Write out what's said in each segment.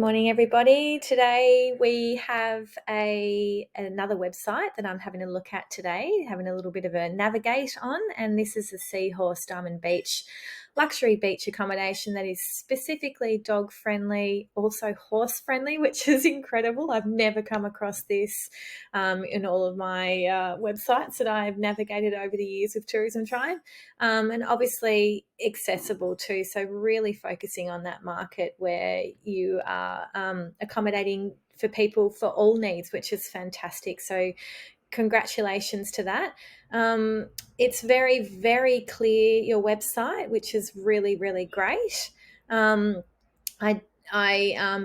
Morning, everybody. Today we have another website that I'm having a look at today, having a little bit of a navigate on, and this is the Seahorse Diamond Beach luxury beach accommodation that is specifically dog friendly, also horse friendly, which is incredible. I've never come across this in all of my websites that I've navigated over the years with Tourism Tribe, and obviously accessible too. So really focusing on that market where you are accommodating for people for all needs, which is fantastic. So congratulations to that. It's very, very clear, your website, which is really, really great. I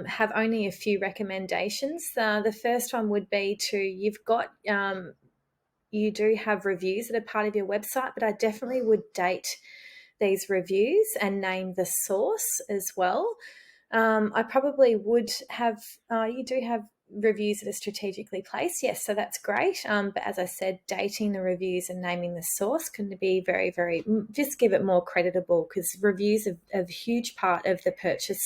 have only a few recommendations. The first one would be you do have reviews that are part of your website, but I definitely would date these reviews and name the source as well. I probably would have, you do have reviews that are strategically placed. Yes, so that's great. But as I said, dating the reviews and naming the source can be very, very, just give it more creditable, because reviews are a huge part of the purchase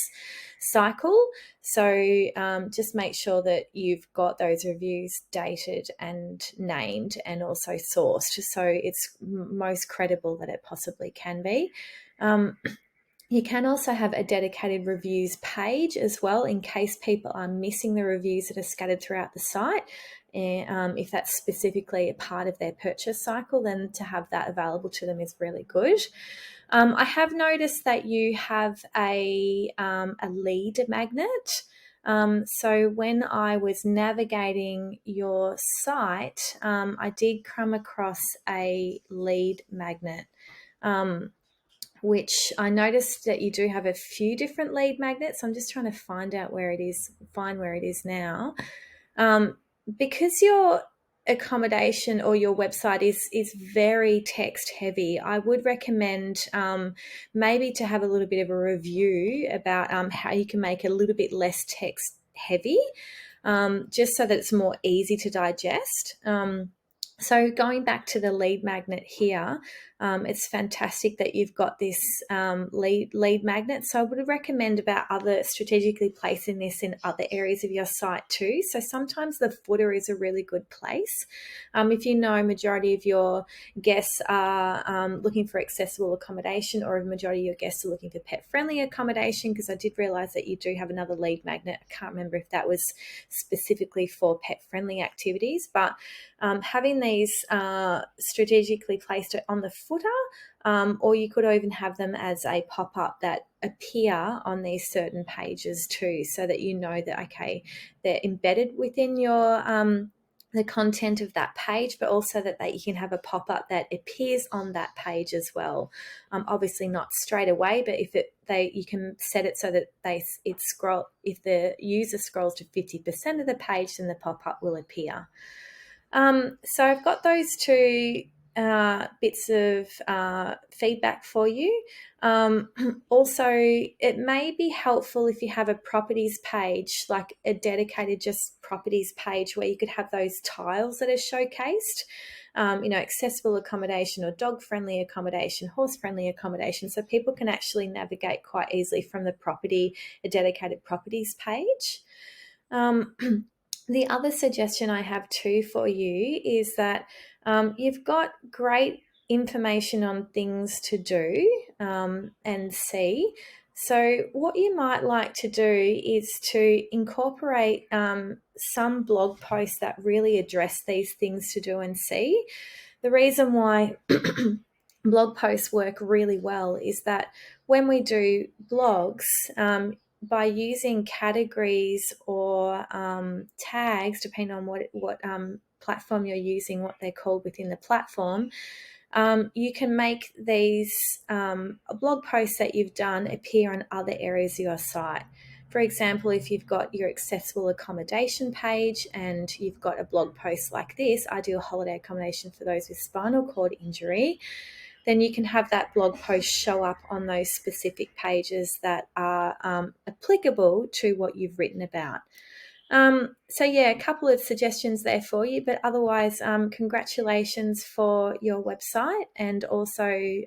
cycle. So just make sure that you've got those reviews dated and named and also sourced, so it's most credible that it possibly can be. You can also have a dedicated reviews page as well, in case people are missing the reviews that are scattered throughout the site. If that's specifically a part of their purchase cycle, then to have that available to them is really good. I have noticed that you have a lead magnet. So when I was navigating your site, I did come across a lead magnet. Which I noticed that you do have a few different lead magnets. I'm just trying to find where it is now. Because your accommodation or your website is very text heavy, I would recommend maybe to have a little bit of a review about how you can make it a little bit less text heavy, just so that it's more easy to digest. So going back to the lead magnet here, it's fantastic that you've got this lead magnet. So I would recommend about strategically placing this in other areas of your site too. So sometimes the footer is a really good place. If you know a majority of your guests are looking for accessible accommodation, or a majority of your guests are looking for pet-friendly accommodation, because I did realise that you do have another lead magnet. I can't remember if that was specifically for pet-friendly activities, but having these strategically placed on the footer, or you could even have them as a pop-up that appear on these certain pages too, so that you know that, okay, they're embedded within your the content of that page, but also that you can have a pop-up that appears on that page as well. Obviously not straight away, but you can set it so that if the user scrolls to 50% of the page, then the pop-up will appear. So I've got those two bits of feedback for you. Also, it may be helpful if you have a properties page, like a dedicated just properties page, where you could have those tiles that are showcased. Accessible accommodation, or dog-friendly accommodation, horse-friendly accommodation, so people can actually navigate quite easily from a dedicated properties page. The other suggestion I have too for you is that you've got great information on things to do and see. So what you might like to do is to incorporate some blog posts that really address these things to do and see. The reason why blog posts work really well is that when we do blogs, by using categories or tags, depending on what platform you're using, what they're called within the platform, you can make these blog posts that you've done appear on other areas of your site. For example, if you've got your accessible accommodation page and you've got a blog post like this, ideal holiday accommodation for those with spinal cord injury, then you can have that blog post show up on those specific pages that are applicable to what you've written about. So yeah, a couple of suggestions there for you, but otherwise, congratulations for your website and also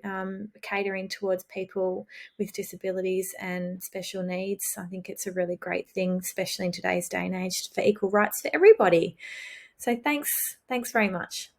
catering towards people with disabilities and special needs. I think it's a really great thing, especially in today's day and age, for equal rights for everybody. So thanks very much.